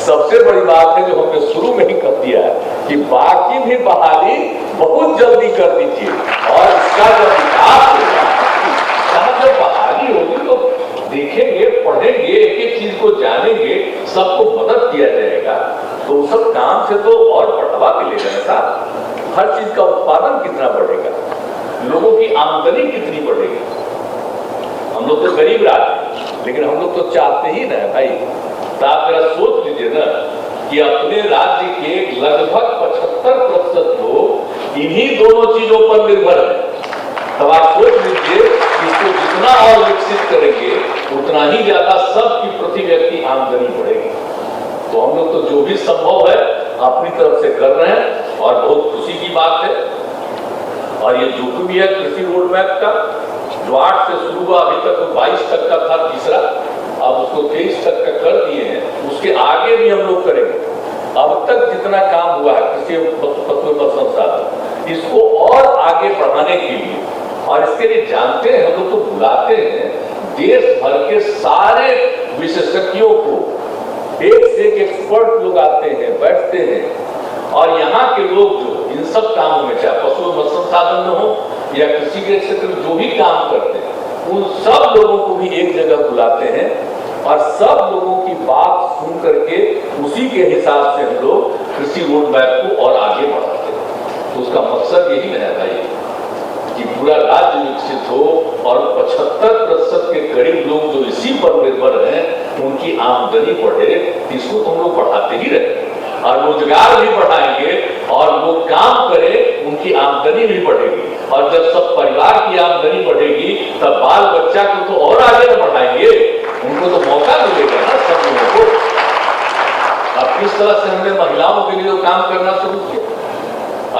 सबसे बड़ी बात है जो हमने शुरू में ही कह दिया है कि बाकी भी बहाली बहुत जल्दी कर दीजिए और इसका जब विकास होगा, जब बहाली होगी तो देखेंगे, पढ़ेंगे, एक एक चीज को जानेंगे, सबको मदद किया जाएगा, तो उस सब काम से तो और बढ़ावा मिलेगा ना साहब। हर चीज का उत्पादन कितना बढ़ेगा, लोगों की आमदनी कितनी बढ़ेगी। हम लोग तो गरीब राज्य हैं, लेकिन हम लोग तो चाहते ही ना भाई। तो आप जरा सोच लीजिए ना कि अपने राज्य के लगभग 75% लोग इन्हीं दोनों चीजों पर निर्भर है। तब आप सोच लीजिए कि इसको जितना और विकसित करेंगे उतना ही ज्यादा सबकी प्रति व्यक्ति आमदनी बढ़ेगी। तो हम लोग तो जो भी संभव है अपनी तरफ से कर रहे हैं और बहुत खुशी की बात है। और ये जो भी है कृषि रोड मैप का जो 8 से शुरू हुआ, अभी तक 22 तक का था तीसरा, अब उसको 23 तक का कर दिए हैं। उसके आगे भी हम लोग करेंगे। अब तक जितना काम हुआ है कृषि पशु संसाधन, इसको और आगे बढ़ाने के लिए, और इसके लिए जानते हैं हम लोग तो बुलाते हैं देश भर के सारे विशेषज्ञों को, एक से एक एक्सपर्ट लोग आते हैं, बैठते हैं, और यहाँ के लोग जो इन सब कामों में, चाहे पशु संसाधन में हो या कृषि के क्षेत्र में जो भी काम करते हैं, उन सब लोगों को भी एक जगह बुलाते हैं और सब लोगों की बात सुन करके उसी के हिसाब से हम लोग कृषि रोड मैप को और आगे बढ़ाते हैं। तो उसका मकसद यही है भाई कि पूरा राज्य विकसित हो और 75% के करीब लोग जो इसी पर निर्भर हैं उनकी आमदनी बढ़े। इसको तो हम लोग बढ़ाते ही रहे और रोजगार भी बढ़ाएंगे और लोग काम करें, उनकी आमदनी भी बढ़ेगी। और जब सब परिवार की आमदनी बढ़ेगी तब बाल बच्चा को तो और आगे बढ़ाएंगे, उनको तो मौका मिलेगा ना सब लोगों को। अब किस तरह से हमने महिलाओं के लिए काम करना शुरू किया।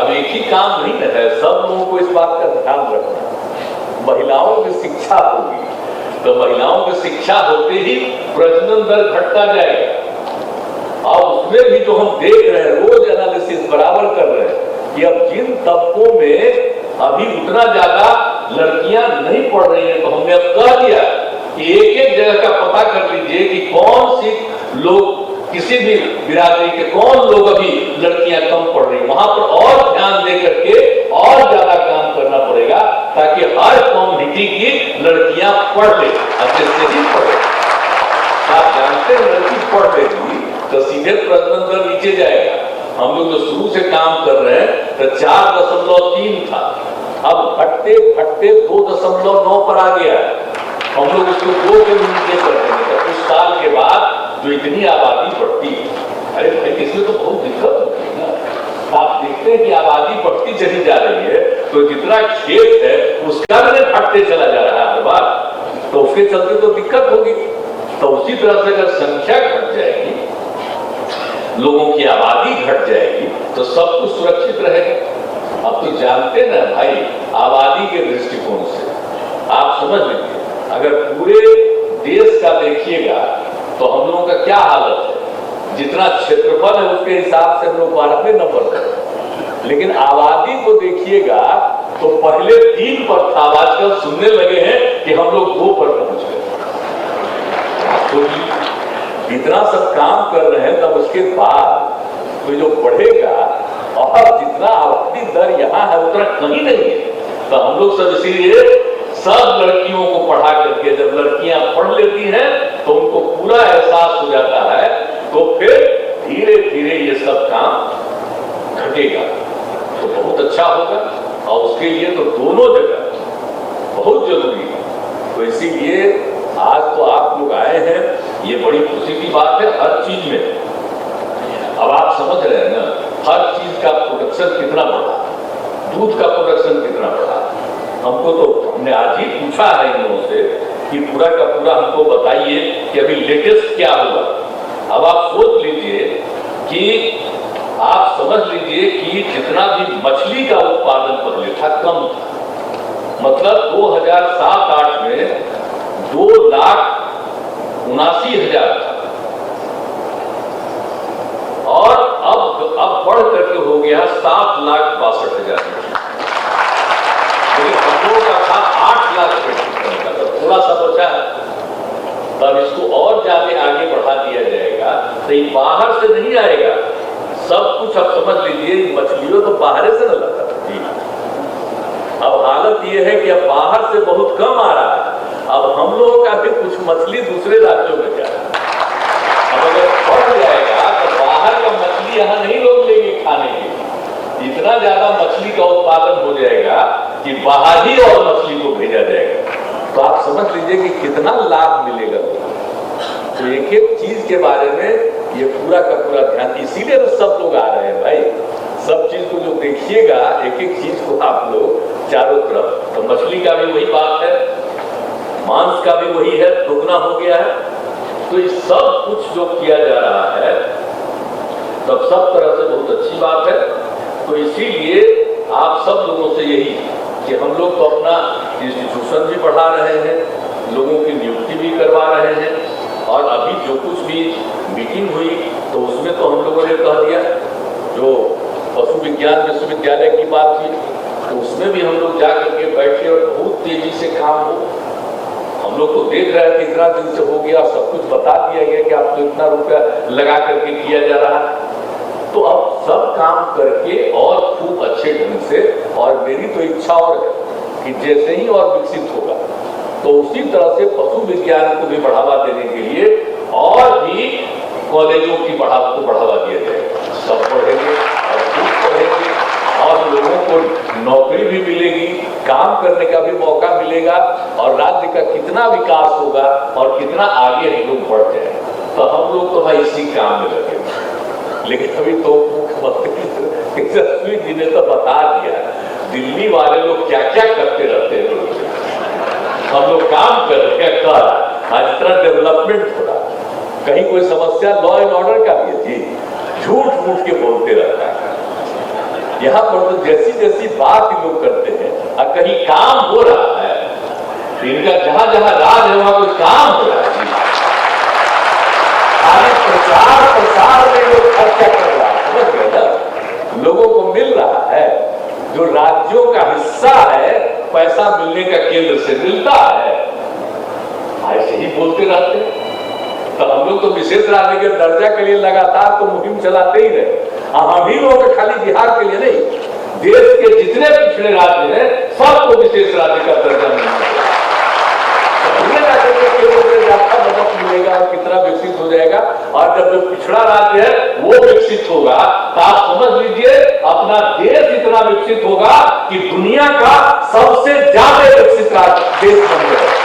अब एक ही काम नहीं है, सब लोगों को इस बात का ध्यान रखना। महिलाओं की शिक्षा होगी तो महिलाओं की शिक्षा होते ही प्रजनन दर घटता जाएगा। और उसमें भी जो हम देख रहे हैं, रोज एनालिसिस बराबर कर रहे हैं कि अब जिन तबकों में अभी उतना ज्यादा लड़कियां नहीं पढ़ रही हैं, तो हमने अब कह दिया कि एक एक जगह का पता कर लीजिए कि कौन सी लोग, किसी भी बिरादरी के कौन लोग अभी लड़कियां कम पढ़ रही हैं, वहां पर और ध्यान दे करके और ज्यादा काम करना पड़ेगा ताकि हर कम्युनिटी की लड़कियां पढ़ ले। अच्छे से ही पढ़े। आप जानते हैं लड़की पढ़ लेगी तो सीधे प्रजनन दर नीचे जाएगा। हम लोग जो शुरू से काम कर रहे हैं तो 4.3 था, अब घटते घटते 2.9 पर आ गया है। हम लोग उसको 2 के नीचे कर देंगे तो कुछ साल के बाद जो इतनी आबादी बढ़ती है, अरे भाई इसमें तो बहुत दिक्कत होती है ना। आप देखते हैं कि आबादी बढ़ती चली जा रही है तो जितना खेत है उसका भी घटते चला जा रहा है हर बार, तो उसके चलते तो दिक्कत होगी। तो उसी तरह से अगर संख्या घट जाएगी, लोगों की आबादी घट जाएगी तो सब कुछ सुरक्षित रहेगा। अब तो जानते ना भाई, आबादी के दृष्टिकोण से आप समझ लीजिए, अगर पूरे देश का देखिएगा तो हम लोगों का क्या हालत है। जितना क्षेत्रफल है उसके हिसाब से हम लोग 12वें नंबर पर, लेकिन आबादी को देखिएगा तो पहले 3 पर था, आजकल सुनने लगे हैं कि हम लोग 2 पर पहुंच गए। तो इतना सब काम कर रहे हैं, तब उसके बाद तो जो बढ़ेगा और जितना आबादी दर यहाँ है उतना कहीं नहीं है। तो हम लोग सब इसीलिए सब लड़कियों को पढ़ा करके, जब लड़कियां पढ़ लेती हैं तो उनको पूरा एहसास हो जाता है, तो फिर धीरे धीरे ये सब काम घटेगा तो बहुत अच्छा होगा। और उसके लिए तो दोनों जगह बहुत जरूरी है। तो इसीलिए आज तो आप लोग आए हैं, ये बड़ी खुशी की बात है हर चीज में। अब आप समझ रहे हैं ना, हर चीज का प्रोडक्शन कितना बढ़ा, दूध का प्रोडक्शन कितना बढ़ा। हमको तो हमने आज ही पूछा है इन लोगों से कि पूरा का पूरा हमको बताइए कि अभी लेटेस्ट क्या हुआ। अब आप सोच लीजिए कि आप समझ लीजिए कि जितना भी मछली का उत्पादन पहले था कम था, मतलब 2007-8 में 2,79,000 था और अब बढ़ करके हो गया 7,62,000। लेकिन हम लोगों का था 8 लाख मीट्रिक टन का, तो थोड़ा सा बचा है। तब इसको और ज्यादा आगे बढ़ा दिया जाएगा। तो ये बाहर से नहीं आएगा सब कुछ। अब समझ लीजिए मछलियों तो बाहर से न लाता जी। अब हालत ये है कि अब बाहर से बहुत कम आ रहा है। अब हम लोगों का भी कुछ मछली दूसरे राज्यों में जा रहा है। अब अगर बढ़ जाएगा तो बाहर का मछली यहाँ नहीं लोग लेंगे खाने के लिए। इतना ज्यादा मछली का उत्पादन हो जाएगा कि बाहर ही और मछली को भेजा जाएगा। तो आप समझ लीजिए कि कितना लाभ मिलेगा। तो एक एक चीज के बारे में ये पूरा का पूरा ध्यान, इसीलिए तो सब लोग आ रहे हैं भाई। सब चीज को जो देखिएगा एक एक चीज को आप लोग चारों तरफ, तो मछली का भी वही बात है, मांस का भी वही है, दुगना हो गया है। तो ये सब कुछ जो किया जा रहा है तब सब तरह से बहुत अच्छी बात है। तो इसीलिए आप सब लोगों से यही कि हम लोग तो अपना इंस्टीट्यूशन भी बढ़ा रहे हैं, लोगों की नियुक्ति भी करवा रहे हैं। और अभी जो कुछ भी मीटिंग हुई तो उसमें तो हम लोगों ने कह दिया, जो पशु विज्ञान विश्वविद्यालय की बात थी तो उसमें भी हम लोग जा करके बैठे और बहुत तेजी से काम हो। हम लोग तो देख रहे हैं कि इतना दिन से हो गया, सब कुछ बता दिया गया कि आपको इतना रुपया लगा करके किया जा रहा है। तो अब सब काम करके और खूब अच्छे ढंग से, और मेरी तो इच्छा और है कि जैसे ही और विकसित होगा तो उसी तरह से पशु विज्ञान को भी बढ़ावा देने के लिए और भी कॉलेजों की बढ़ावा दिया जाएगा। सब पढ़ेंगे और खूब पढ़ेंगे और लोगों को नौकरी भी मिलेगी, काम करने का भी मौका मिलेगा और राज्य का कितना विकास होगा और कितना आगे हम लोग बढ़ जाए। तो हम लोग तो भाई इसी काम में लगे। लेकिन अभी तो मुख्यमंत्री तेजस्वी जी ने तो बता दिया दिल्ली वाले लोग क्या क्या करते रहते हैं। हम लोग काम कर रहे हैं, कर आज इतना डेवलपमेंट हो रहा, कहीं कोई समस्या लॉ एंड ऑर्डर का भी है जी, झूठ मूठ के बोलते रहता है। यहाँ पर तो जैसी जैसी बात लोग करते हैं और कहीं काम हो रहा है, तो इनका जहां जहां राज है वहां कोई काम हो रहा है। प्रचार प्रसार में लोग खर्चा कर रहा है, समझ गए ना, लोगों को मिल रहा है। जो राज्यों का हिस्सा है पैसा मिलने का केंद्र से मिलता है, ऐसे ही बोलते रहते हैं। तो हम लोग तो विशेष राज्य के दर्जा के लिए लगातार तो मुहिम चलाते ही रहे। हम ही लोग खाली बिहार के लिए नहीं, देश के जितने पिछड़े राज्य हैं सबको विशेष राज्य का दर्जा मिलता है। मदद मिलेगा और कितना विकसित हो जाएगा। और जब जो पिछड़ा राज्य है वो विकसित होगा तो आप समझ लीजिए अपना देश इतना विकसित होगा कि दुनिया का सबसे ज्यादा विकसित राज्य देश बन जाएगा।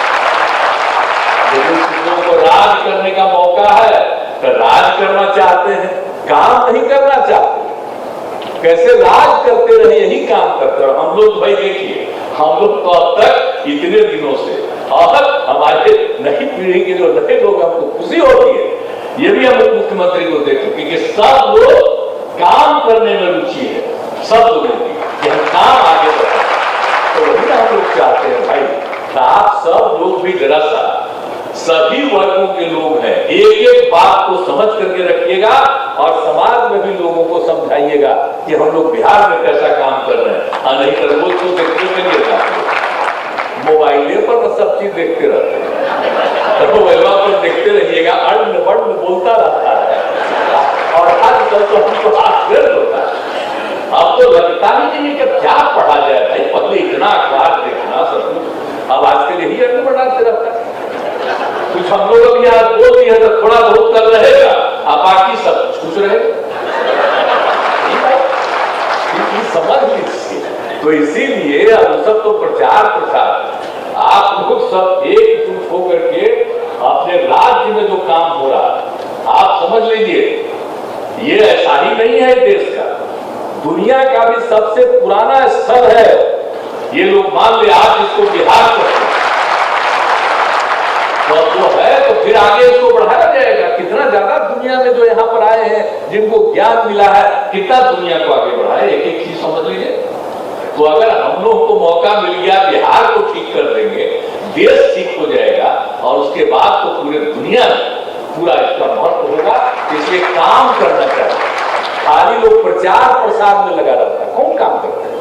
लोगों को राज करने का मौका है तो राज करना चाहते हैं, काम नहीं करना चाहते। कैसे राज करते रहे यही काम करते रहे। हम लोग भाई देखिए, हम लोग तो अब तक इतने दिनों से और हमारे नई पीढ़ी के जो नए लोग हमको खुशी होती है, ये भी हम मुख्यमंत्री को देखो क्योंकि सब लोग काम करने में रुचि है, सब लोगों की कि हम काम आगे बढ़ाएं। तो वही हम लोग चाहते हैं भाई, तो आप सब लोग भी जरा सा सभी वर्गों के लोग हैं, एक एक बात को समझ करके रखिएगा और समाज में भी लोगों को समझाइएगा कि हम लोग बिहार में कैसा काम कर रहे हैं। नहीं तो रोज तो देखने के लिए जाते मोबाइल पर तो सब चीज देखते रहते हैं, तो मोबाइल पर देखते रहिएगा, अर्ण वर्ण बोलता रहता है। और आजकल तो हमको आश्चर्य होता है, अब तो लगता ही नहीं कि क्या पढ़ा जाए भाई। पहले इतना अखबार देखना सब कुछ, अब आजकल यही अर्ण बढ़ाते रहता है। कुछ हम लोग अभी आज बोल दिए तो थोड़ा बहुत कर रहेगा, अब बाकी सब कुछ रहेगा। समझ लीजिए। तो इसीलिए अब सब तो प्रचार प्रसार आप लोग सब एकजुट होकर के अपने राज्य में जो काम हो रहा है आप समझ लीजिए, ये ऐसा ही नहीं है देश का, दुनिया का भी सबसे पुराना स्थल है। ये लोग मान ले आप इसको बिहार को तो है, तो फिर आगे इसको बढ़ाया जाएगा। कितना ज्यादा दुनिया में जो यहाँ पर आए हैं जिनको ज्ञान मिला है, कितना दुनिया को आगे बढ़ाए, एक एक चीज समझ लीजिए। तो अगर हम लोग को मौका मिल गया, बिहार को ठीक कर देंगे, देश ठीक हो जाएगा और उसके बाद तो पूरे दुनिया में पूरा इसका महत्व होगा। इसलिए काम करना चाहिए। खाली लोग प्रचार प्रसार में लगा रहता है, कौन काम करता है?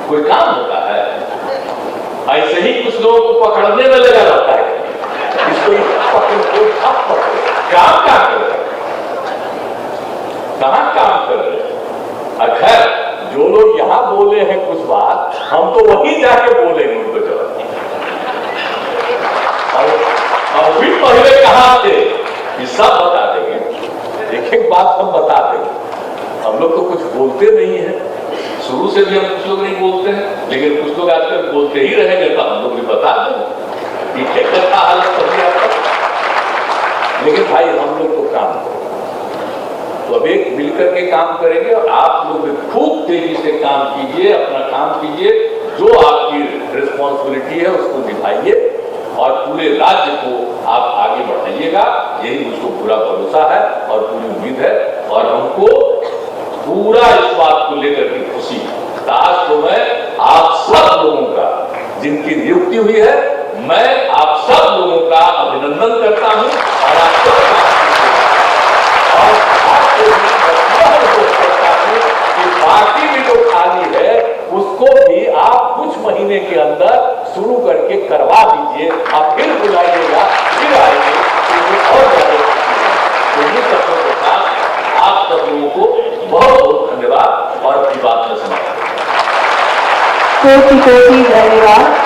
कोई काम होता है? ऐसे ही कुछ लोगों को पकड़ने में लगा रहता है। इसको पकड़ो, आप पकड़ो, काम क्या कर रहे हैं, कहां काम कर रहे हैं। अगर जो लोग यहां बोले हैं कुछ बात, हम तो वहीं जाके बोलेंगे उनको जवाब। और भी पहले कहां थे ये सब बता देंगे, एक एक बात हम बता देंगे। हम लोग तो कुछ बोलते नहीं है, शुरू से भी हम कुछ लोग नहीं बोलते हैं, लेकिन कुछ लोग आजकल बोलते ही रहेंगे तो हम लोग भी बता देंगे कि कैसा हालत कभी आपका। लेकिन भाई हम लोग तो काम करें, तो अब एक मिलकर के काम करेंगे और आप लोग भी खूब तेजी से काम कीजिए, अपना काम कीजिए, जो आपकी रिस्पॉन्सिबिलिटी है उसको निभाइए और पूरे राज्य को आप आगे बढ़ाइएगा। यही मुझको पूरा भरोसा है और पूरी उम्मीद है और हमको पूरा इस बात को लेकर के खुशी। आज तो मैं आप सब लोगों का, जिनकी नियुक्ति हुई है, मैं आप सब लोगों का अभिनंदन करता हूं और आपको करता हूं कि बाकी भी जो खाली है उसको भी आप कुछ महीने के अंदर शुरू करके करवा दीजिए। आप फिर बुलाइएगा, फिर आएंगे और ज्यादा। आप सब लोगों को बहुत बहुत धन्यवाद और अपनी बात में समाप्त। कोटि कोटि धन्यवाद।